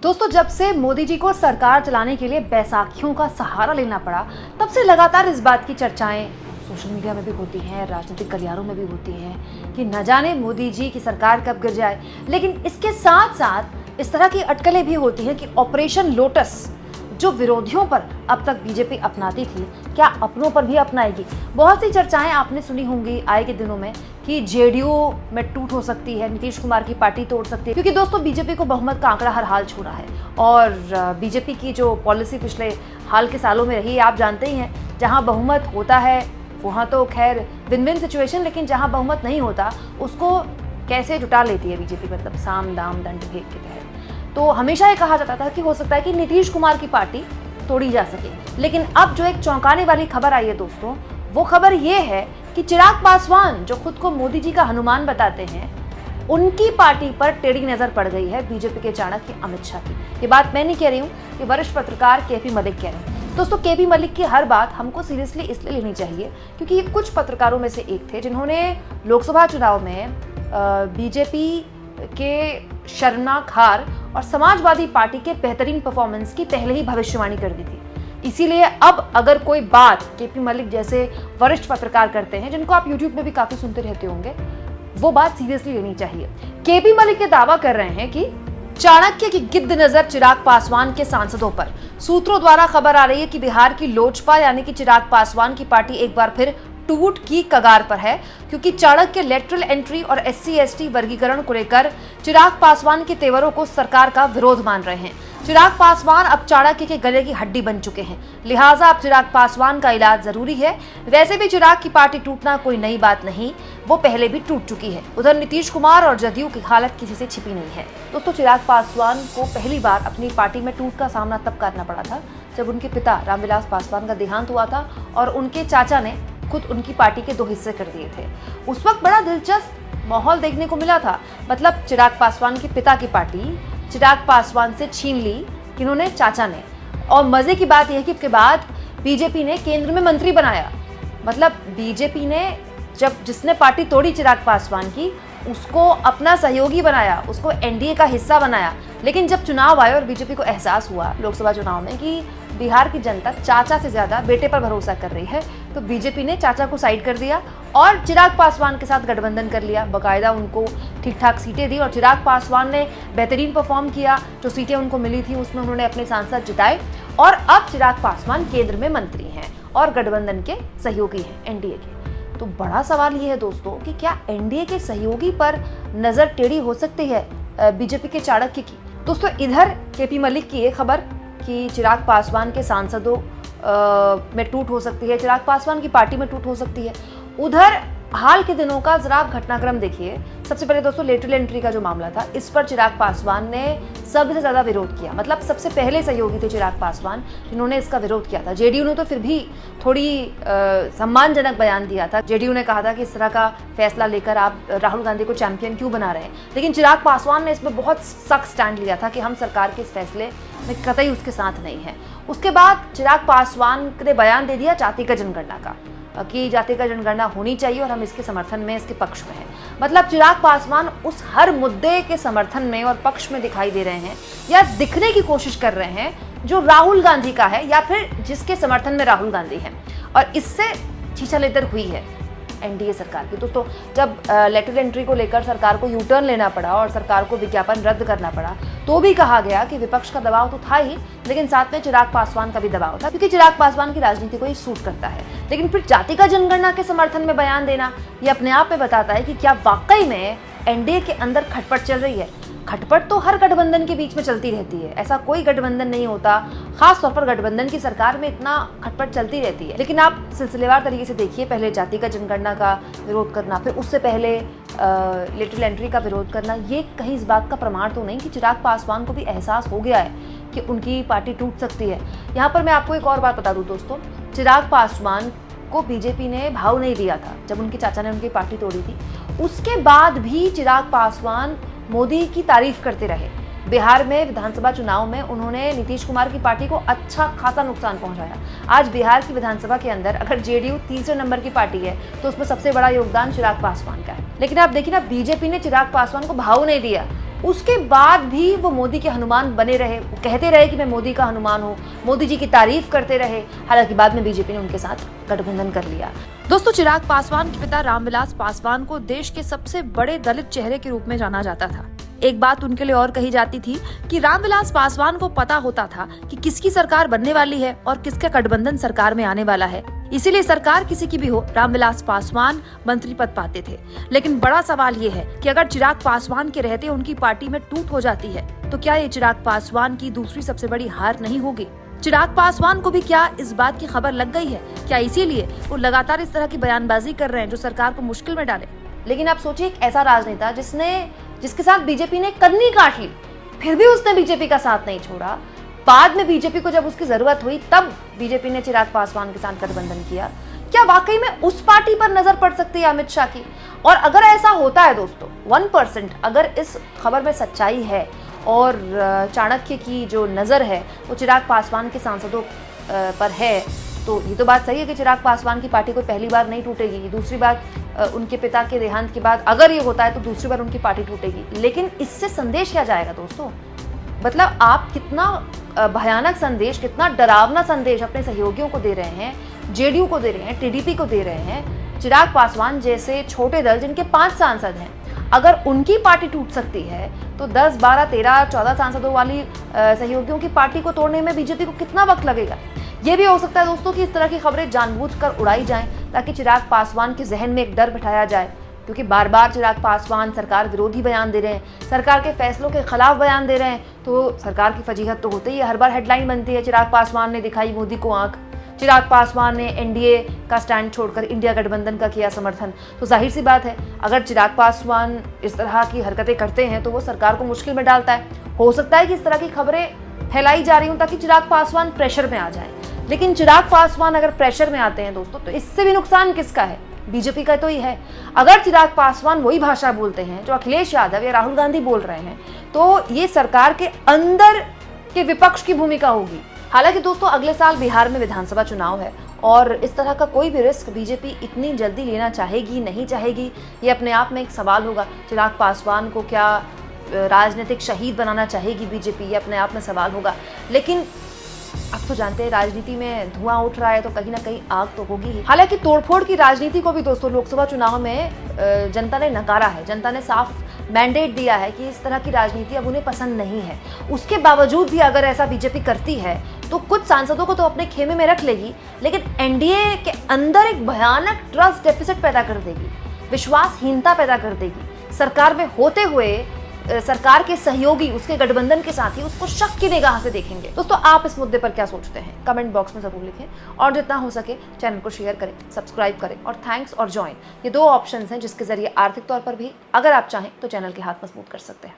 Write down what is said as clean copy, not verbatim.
दोस्तों, जब से मोदी जी को सरकार चलाने के लिए बैसाखियों का सहारा लेना पड़ा, तब से लगातार इस बात की चर्चाएं सोशल मीडिया में भी होती हैं, राजनीतिक गलियारों में भी होती हैं कि न जाने मोदी जी की सरकार कब गिर जाए। लेकिन इसके साथ साथ इस तरह की अटकलें भी होती हैं कि ऑपरेशन लोटस जो विरोधियों पर अब तक बीजेपी अपनाती थी, क्या अपनों पर भी अपनाएगी। बहुत सी चर्चाएं आपने सुनी होंगी आए के दिनों में कि जेडीयू में टूट हो सकती है, नीतीश कुमार की पार्टी तोड़ सकती है, क्योंकि दोस्तों बीजेपी को बहुमत का आंकड़ा हर हाल छू रहा है। और बीजेपी की जो पॉलिसी पिछले हाल के सालों में रही, आप जानते ही हैं, जहां बहुमत होता है वहां तो खैर विन विन सिचुएशन, लेकिन जहां बहुमत नहीं होता उसको कैसे जुटा लेती है बीजेपी, मतलब साम दाम दंड भेद के तहत। तो हमेशा ये कहा जाता था कि हो सकता है कि नीतीश कुमार की पार्टी तोड़ी जा सके। लेकिन अब जो एक चौंकाने वाली खबर आई है दोस्तों, वो खबर ये है कि चिराग पासवान, जो खुद को मोदी जी का हनुमान बताते हैं, उनकी पार्टी पर टेढ़ी नजर पड़ गई है बीजेपी के चाणक्य अमित शाह की। ये बात मैं नहीं कह रही हूँ, ये वरिष्ठ पत्रकार केपी मलिक कह रहे हैं। दोस्तों, केपी मलिक की हर बात हमको सीरियसली इसलिए लेनी चाहिए क्योंकि ये कुछ पत्रकारों में से एक थे जिन्होंने लोकसभा चुनाव में बीजेपी के शर्मनाक हार और समाजवादी पार्टी के बेहतरीन परफॉर्मेंस की पहले ही भविष्यवाणी कर दी थी। इसीलिए अब अगर कोई बात केपी मलिक जैसे वरिष्ठ पत्रकार करते हैं, जिनको आप यूट्यूब में भी काफी सुनते रहते होंगे, वो बात सीरियसली लेनी चाहिए। केपी मलिक ये दावा कर रहे हैं कि चाणक्य की गिद्ध नजर चिराग पासवान के सांसदों पर। सूत्रों द्वारा खबर आ रही है कि बिहार की लोजपा यानी कि चिराग पासवान की पार्टी एक बार फिर टूट की कगार पर है, क्योंकि चाणक्य लेटरल एंट्री और SC/ST वर्गीकरण को लेकर चिराग पासवान के तेवरों को सरकार का विरोध मान रहे हैं। चिराग पासवान अब चाणक्य के गले की हड्डी बन चुके हैं, लिहाजा अब चिराग पासवान का इलाज जरूरी है। वैसे भी चिराग की पार्टी टूटना कोई नई बात नहीं, वो पहले भी टूट चुकी है। उधर नीतीश कुमार और जदयू की हालत किसी से छिपी नहीं है। दोस्तों, चिराग पासवान को पहली बार अपनी पार्टी में टूट का सामना तब करना पड़ा था जब उनके पिता रामविलास पासवान का देहांत हुआ था और उनके चाचा ने खुद उनकी पार्टी के 2 हिस्से कर दिए थे। उस वक्त बड़ा दिलचस्प माहौल देखने को मिला था। मतलब चिराग पासवान के पिता की पार्टी चिराग पासवान से छीन ली किन्होंने, चाचा ने। और मजे की बात यह है कि इसके बाद बीजेपी ने केंद्र में मंत्री बनाया। मतलब बीजेपी ने जब जिसने पार्टी तोड़ी चिराग पासवान की, उसको अपना सहयोगी बनाया, उसको NDA का हिस्सा बनाया। लेकिन जब चुनाव आए और बीजेपी को एहसास हुआ लोकसभा चुनाव में कि बिहार की जनता चाचा से ज्यादा बेटे पर भरोसा कर रही है, तो बीजेपी ने चाचा को साइड कर दिया और चिराग पासवान के साथ गठबंधन कर लिया। बाकायदा उनको ठीक ठाक सीटें दी और चिराग पासवान ने बेहतरीन परफॉर्म किया। जो सीटें उनको मिली थी उसमें उन्होंने अपने सांसद जिताए और अब चिराग पासवान केंद्र में मंत्री हैं और गठबंधन के सहयोगी हैं NDA के। तो बड़ा सवाल ये है दोस्तों कि क्या NDA के सहयोगी पर नजर टेढ़ी हो सकती है बीजेपी के चाणक्य की। दोस्तों, इधर केपी मलिक की ये खबर कि चिराग पासवान के सांसदों में टूट हो सकती है, चिराग पासवान की पार्टी में टूट हो सकती है। उधर हाल के दिनों का जरा आप घटनाक्रम देखिए। सबसे पहले दोस्तों लेटरल एंट्री का जो मामला था, इस पर चिराग पासवान ने सबसे ज्यादा विरोध किया। मतलब सबसे पहले सहयोगी थे चिराग पासवान जिन्होंने इसका विरोध किया था। जेडीयू ने तो फिर भी थोड़ी सम्मानजनक बयान दिया था। जेडीयू ने कहा था कि इस तरह का फैसला लेकर आप राहुल गांधी को चैंपियन क्यों बना रहे हैं। लेकिन चिराग पासवान ने इसमें बहुत सख्त स्टैंड लिया था कि हम सरकार के इस फैसले में कतई उसके साथ नहीं है। उसके बाद चिराग पासवान ने बयान दे दिया जातिगत जनगणना का कि जातिगत जनगणना होनी चाहिए और हम इसके समर्थन में, इसके पक्ष में हैं। मतलब चिराग पासवान उस हर मुद्दे के समर्थन में और पक्ष में दिखाई दे रहे हैं या दिखने की कोशिश कर रहे हैं जो राहुल गांधी का है या फिर जिसके समर्थन में राहुल गांधी है। और इससे छीछालेतर हुई है NDA सरकार की। दोस्तों, जब लेटरल एंट्री को लेकर सरकार को U-टर्न लेना पड़ा और सरकार को विज्ञापन रद्द करना पड़ा, तो भी कहा गया कि विपक्ष का दबाव तो था ही, लेकिन साथ में चिराग पासवान का भी दबाव था, क्योंकि चिराग पासवान की राजनीति को ये सूट करता है। लेकिन फिर जातिगत जनगणना के समर्थन में बयान देना, ये अपने आप में बताता है कि क्या वाकई में NDA के अंदर खटपट चल रही है। खटपट तो हर गठबंधन के बीच में चलती रहती है, ऐसा कोई गठबंधन नहीं होता, खास तौर पर गठबंधन की सरकार में इतना खटपट चलती रहती है। लेकिन आप सिलसिलेवार तरीके से देखिए, पहले जातिगत जनगणना का विरोध करना, फिर उससे पहले लेटरल एंट्री का विरोध करना, ये कहीं इस बात का प्रमाण तो नहीं कि चिराग पासवान को भी एहसास हो गया है कि उनकी पार्टी टूट सकती है। यहाँ पर मैं आपको एक और बात बता दूँ दोस्तों, चिराग पासवान को बीजेपी ने भाव नहीं दिया था जब उनके चाचा ने उनकी पार्टी तोड़ी थी। उसके बाद भी चिराग पासवान मोदी की तारीफ करते रहे। बिहार में विधानसभा चुनाव में उन्होंने नीतीश कुमार की पार्टी को अच्छा खासा नुकसान पहुंचाया। आज बिहार की विधानसभा के अंदर अगर जेडीयू तीसरे नंबर की पार्टी है तो उसमें सबसे बड़ा योगदान चिराग पासवान का है। लेकिन आप देखिए ना, बीजेपी ने चिराग पासवान को भाव नहीं दिया, उसके बाद भी वो मोदी के हनुमान बने रहे, वो कहते रहे कि मैं मोदी का हनुमान हूँ, मोदी जी की तारीफ करते रहे। हालांकि बाद में बीजेपी ने उनके साथ गठबंधन कर लिया। दोस्तों, चिराग पासवान के पिता रामविलास पासवान को देश के सबसे बड़े दलित चेहरे के रूप में जाना जाता था। एक बात उनके लिए और कही जाती थी कि रामविलास पासवान को पता होता था कि किसकी सरकार बनने वाली है और किसका गठबंधन सरकार में आने वाला है, इसीलिए सरकार किसी की भी हो, रामविलास पासवान मंत्री पद पाते थे। लेकिन बड़ा सवाल ये है कि अगर चिराग पासवान के रहते उनकी पार्टी में टूट हो जाती है तो क्या ये चिराग पासवान की दूसरी सबसे बड़ी हार नहीं होगी? चिराग पासवान को भी क्या इस बात की खबर लग गई है? क्या इसीलिए वो लगातार इस तरह की बयानबाजी कर रहे हैं जो सरकार को मुश्किल में डाले? लेकिन आप सोचिए, एक ऐसा राजनेता जिसके साथ बीजेपी ने कन्नी काट ली, फिर भी उसने बीजेपी का साथ नहीं छोड़ा। बाद में बीजेपी को जब उसकी जरूरत हुई तब बीजेपी ने चिराग पासवान के साथ गठबंधन किया। क्या वाकई में उस पार्टी पर नजर पड़ सकती है अमित शाह की? और अगर ऐसा होता है दोस्तों, 1% अगर इस खबर में सच्चाई है और चाणक्य की जो नजर है वो चिराग पासवान के सांसदों पर है, तो ये तो बात सही है कि चिराग पासवान की पार्टी कोई पहली बार नहीं टूटेगी। दूसरी बात, उनके पिता के देहांत के बाद अगर ये होता है तो दूसरी बार उनकी पार्टी टूटेगी। लेकिन इससे संदेश क्या जाएगा दोस्तों? मतलब आप कितना भयानक संदेश, कितना डरावना संदेश अपने सहयोगियों को दे रहे हैं, जेडीयू को दे रहे हैं, टीडीपी को दे रहे हैं। चिराग पासवान जैसे छोटे दल जिनके 5 सांसद हैं, अगर उनकी पार्टी टूट सकती है तो 10, 12, 13, 14 सांसदों वाली सहयोगियों की पार्टी को तोड़ने में बीजेपी को कितना वक्त लगेगा? ये भी हो सकता है दोस्तों कि इस तरह की खबरें जानबूझकर उड़ाई जाएं ताकि चिराग पासवान के जहन में एक डर बिठाया जाए, क्योंकि बार बार चिराग पासवान सरकार विरोधी बयान दे रहे हैं, सरकार के फैसलों के खिलाफ बयान दे रहे हैं, तो सरकार की फजीहत तो होती ही है। हर बार हेडलाइन बनती है, चिराग पासवान ने दिखाई मोदी को आंख, चिराग पासवान ने एनडीए का स्टैंड छोड़कर इंडिया गठबंधन का किया समर्थन। तो जाहिर सी बात है, अगर चिराग पासवान इस तरह की हरकतें करते हैं तो वो सरकार को मुश्किल में डालता है। हो सकता है कि इस तरह की खबरें फैलाई जा रही हूं ताकि चिराग पासवान प्रेशर में आ जाए। लेकिन चिराग पासवान अगर प्रेशर में आते हैं दोस्तों, तो इससे भी नुकसान किसका है? बीजेपी का तो ही है। अगर चिराग पासवान वही भाषा बोलते हैं जो अखिलेश यादव या राहुल गांधी बोल रहे हैं, तो ये सरकार के अंदर के विपक्ष की भूमिका होगी। हालांकि दोस्तों, अगले साल बिहार में विधानसभा चुनाव है और इस तरह का कोई भी रिस्क बीजेपी इतनी जल्दी लेना चाहेगी नहीं चाहेगी, ये अपने आप में एक सवाल होगा। चिराग पासवान को क्या राजनीतिक शहीद बनाना चाहेगी बीजेपी, ये अपने आप में सवाल होगा। लेकिन अब तो जानते हैं, राजनीति में धुआं उठ रहा है तो कहीं ना कहीं आग तो होगी ही। हालांकि तोड़फोड़ की राजनीति को भी दोस्तों लोकसभा चुनाव में जनता ने नकारा है। जनता ने साफ मैंडेट दिया है कि इस तरह की राजनीति अब उन्हें पसंद नहीं है। उसके बावजूद भी अगर ऐसा बीजेपी करती है तो कुछ सांसदों को तो अपने खेमे में रख लेगी, लेकिन एनडीए के अंदर एक भयानक ट्रस्ट डेफिसिट पैदा कर देगी, विश्वासहीनता पैदा कर देगी। सरकार में होते हुए सरकार के सहयोगी उसके गठबंधन के साथ ही उसको शक की निगाह से देखेंगे। दोस्तों, आप इस मुद्दे पर क्या सोचते हैं? कमेंट बॉक्स में जरूर लिखें और जितना हो सके चैनल को शेयर करें, सब्सक्राइब करें और थैंक्स और ज्वाइन, ये 2 ऑप्शंस हैं जिसके जरिए आर्थिक तौर पर भी अगर आप चाहें तो चैनल के हाथ मजबूत कर सकते हैं।